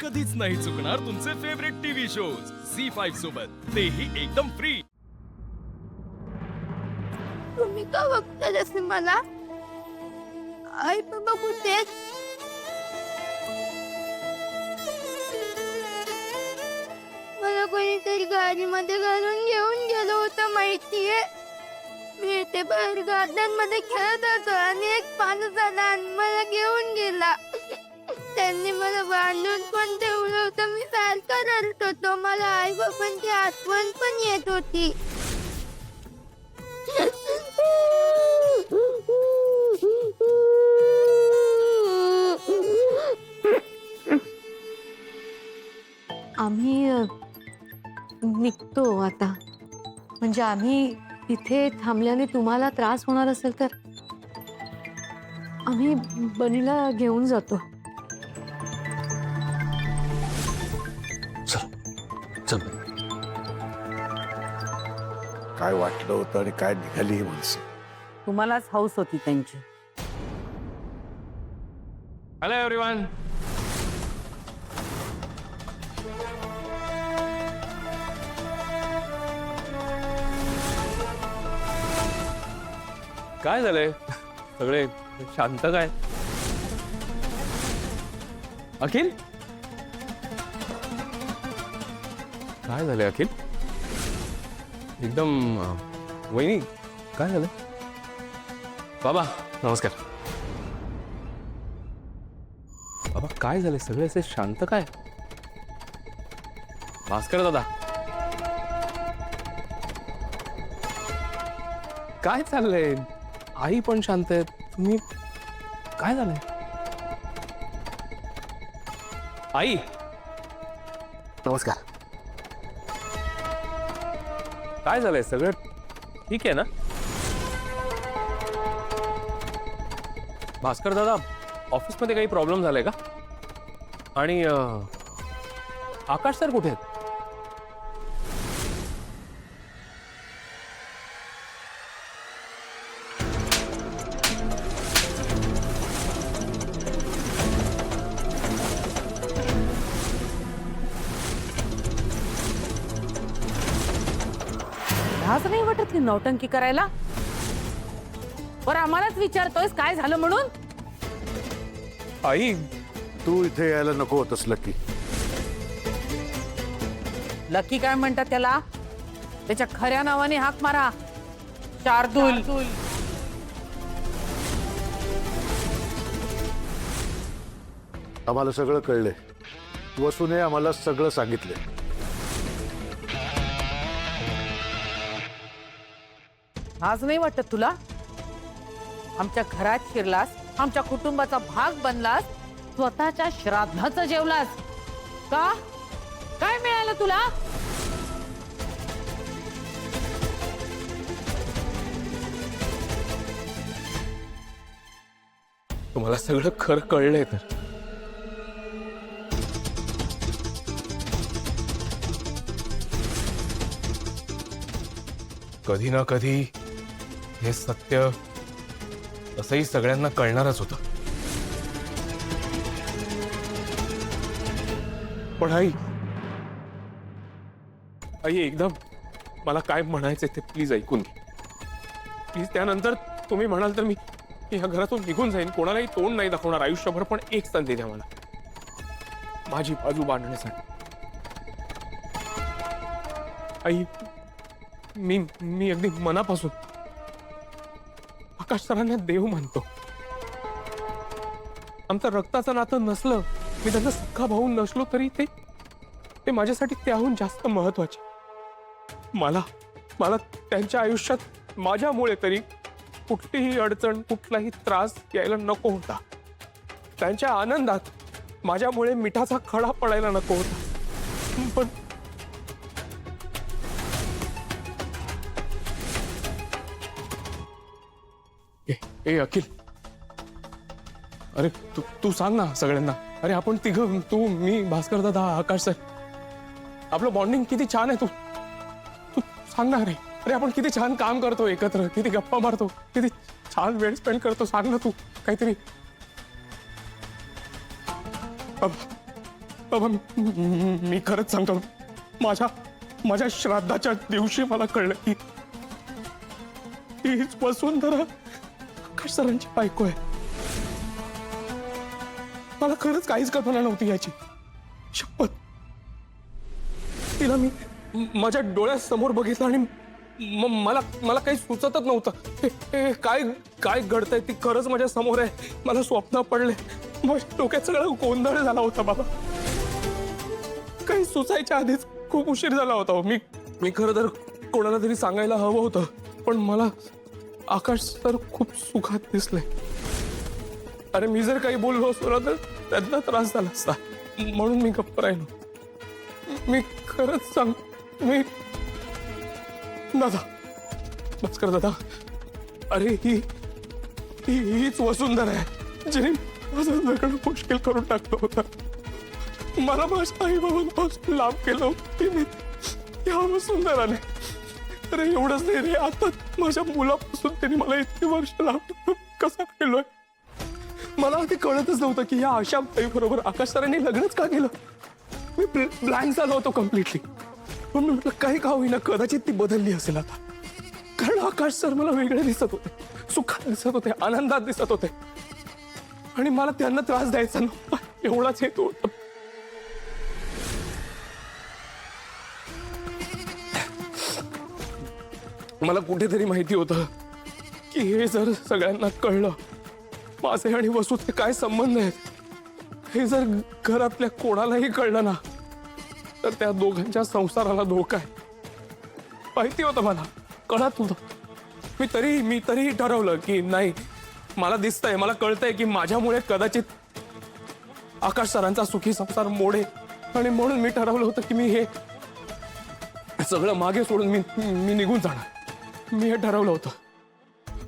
कधीच नाही चुकणार तुमचे फेवरेट टीव्ही शोज झी5 सोबत, तेही एकदम फ्री। तुम्ही का बघता जसे मला? आई बाबा कुठे आहेत? मला कोणीतरी गाडीमध्ये घालून घेऊन गेलं होतं माहितीये। मी इथे बाहेर गार्डन मध्ये खेळत होतो आणि एक माणूस आला आणि मला घेऊन गेला। त्यांनी मला बांधून पण ठेवलं होतं। मी सारखा रडत होतो। मला आई बाबांची आठवण पण येत होती। आम्ही निघतो आता। म्हणजे आम्ही तिथे थांबल्याने तुम्हाला त्रास होणार असेल तर आम्ही बनीला घेऊन जातो। चल काय वाटलं होतं आणि काय निघाली ही माणसं। तुम्हालाच हौस होती त्यांची। हॅलो एव्हरीवन, काय झालंय? सगळे शांत काय? अखिल, काय झालंय अखिल? एकदम वहिनी, काय झालं? बाबा नमस्कार। बाबा काय झाले? सगळे असे शांत काय? भास्कर दादा, काय चाललंय? आई पण शांत आहे, तुम्ही काय झालंय? आई नमस्कार। काय झालंय? सगळं ठीक आहे ना? भास्कर दादा, ऑफिसमध्ये काही प्रॉब्लेम झालाय का? आणि आकाश सर कुठे आहेत? लाज नाही वाटत ही नौटंकी करायला? बरं आम्हालाच विचारतोयस काय झालं म्हणून? आई, तू इथे यायला नको होतस लकी। लकी काय म्हणतात त्याला? त्याच्या खऱ्या नावाने हाक मारा, शार्दूल। आम्हाला सगळं कळलंय। वसूने आम्हाला सगळं सांगितलंय। लाज नाही वाटत तुला? आमच्या घरात शिरलास, आमच्या कुटुंबाचा भाग बनलास, स्वतःच्या श्राद्धाचं जेवलास का? काय मिळालं तुला? तुम्हाला सगळं खरं कळलंय तर कधी ना कधी हे सत्य असंही सगळ्यांना कळणारच होतं। पण आई, एकदम मला काय म्हणायचंय ते प्लीज ऐकून घे प्लीज। त्यानंतर तुम्ही म्हणाल तर मी ह्या घरातून निघून जाईन, कोणालाही तोंड नाही दाखवणार आयुष्यभर। पण एक संधी द्या मला, माझी बाजू मांडण्यासाठी। आई, मी अगदी मनापासून आकाश सरांना देव मानतो। आमचं रक्ताचं नातं नसलं, मी त्यांचा सख्खा भाऊ नसलो तरी ते माझ्यासाठी त्याहून जास्त महत्वाचे। मला त्यांच्या आयुष्यात माझ्यामुळे तरी कुठलीही अडचण, कुठलाही त्रास यायला नको होता। त्यांच्या आनंदात माझ्यामुळे मिठाचा खडा पडायला नको होता। पण ए अखिल, अरे तू सांग ना सगळ्यांना। अरे आपण तिघं, तू, मी, भास्कर दादा, आकाश सर, आपलं बॉन्डिंग किती छान आहे। तू सांग ना रे। अरे आपण किती छान काम करतो एकत्र, किती गप्पा मारतो, किती छान वेळ स्पेंड करतो। सांग ना तू काहीतरी। बाबा मी खरंच सांगतो, माझ्या श्राद्धाच्या दिवशी मला कळलं की हीच वसुंधरा आकाश सरांची बायको आहे. मला खरंच काहीच कल्पना नव्हती याची. शपथ, तिला मी माझ्या डोळ्यासमोर बघितलं आणि मला काही सुचतच नव्हतं. हे काय घडतंय ती खरंच माझ्या समोर आहे. मला स्वप्न पडले, माझ्या डोक्यात सगळं गोंधळ झाला होता बाबा. काही सुचायच्या आधीच खूप उशीर झाला होता. मी खरं तर कोणाला तरी सांगायला हवं होतं, पण मला आकाश सर खूप सुखात दिसले. अरे मी जर काही बोललो असतो ना तर त्यांना त्रास झाला असता, म्हणून मी गप्प राहिलो. मी खरंच सांग, मी दादा, बस कर दादा. अरे हीच वसुंधरा आहे जिने माझं जगणं मुश्किल करून टाकलं होतं. मला माझ्या आई बाबांपासून लांब केलं होतं मी या वसुंधराने. अरे एवढंच नाही रे, आता माझ्या मुलापासून त्यांनी मला इतकी वर्ष लांब कसा केलोय. मला ते कळतच नव्हतं की या अशा बरोबर आकाश सरांनी लग्नच का केलं. मी ब्लँक झालो होतो कम्प्लिटली. पण मी म्हटलं काही का होईना, कदाचित ती बदलली असेल आता. कारण आकाश सर मला वेगळे दिसत होते, सुखात दिसत होते, आनंदात दिसत होते, आणि मला त्यांना त्रास द्यायचा नव्हता, एवढाच हेतू होता. मला कुठेतरी माहिती होतं की हे जर सगळ्यांना कळलं, माझे आणि वसूचे काय संबंध आहेत, हे जर घरातल्या कोणालाही कळलं ना, तर त्या दोघांच्या संसाराला धोका आहे. माहिती होतं मला, कळत होतं. मी तरीही ठरवलं की नाही, मला दिसतंय, मला कळतंय की माझ्यामुळे कदाचित आकाश सरांचा सुखी संसार मोडे, आणि म्हणून मी ठरवलं होतं की मी हे सगळं मागे सोडून मी निघून जाणार. मी हे ठरवलं होतं.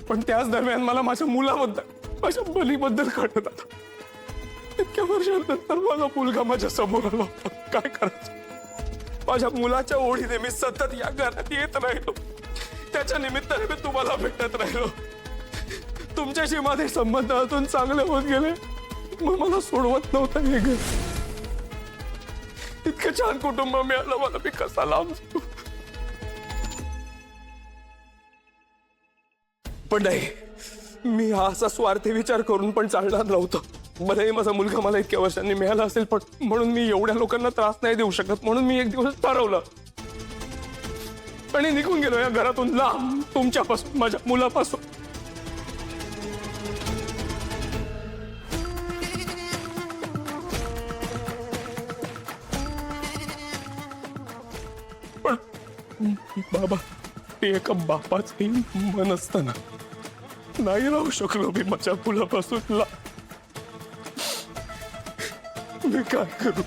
पण त्याच दरम्यान मला माझ्या मुलाबद्दल, माझ्या बलीबद्दल कळत आता. इतक्या वर्षांनंतर माझा मुलगा माझ्या समोर आला होता. काय करायचं. माझ्या मुलाच्या ओढीने मी सतत या घरात येत राहिलो. त्याच्या निमित्ताने मी तुम्हाला भेटत राहिलो. तुमच्याशी माझे संबंध अजून चांगले होत गेले. मग मला सोडवत नव्हतं हे घर. इतकं छान कुटुंब मिळालं मला, मी कसा लांब. पण नाही, मी हा असा स्वार्थी विचार करून पण चालणार नव्हतं. भलेही माझा मुलगा मला इतक्या वर्षांनी मिळाला असेल, पण म्हणून मी एवढ्या लोकांना त्रास नाही देऊ शकत. म्हणून मी एक दिवस ठरवलं आणि निघून गेलो या घरातून लांब, तुमच्यापासून, माझ्या मुलापासून. पण बाबा, ते एका बापाचंही मन असतं ना, नाही राहू शकलो मी माझ्या मुलापासून लांब. मी काय करू.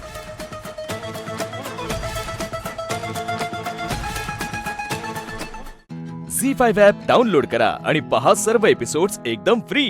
झी5 ॲप डाउनलोड करा आणि पहा सर्व एपिसोड्स एकदम फ्री.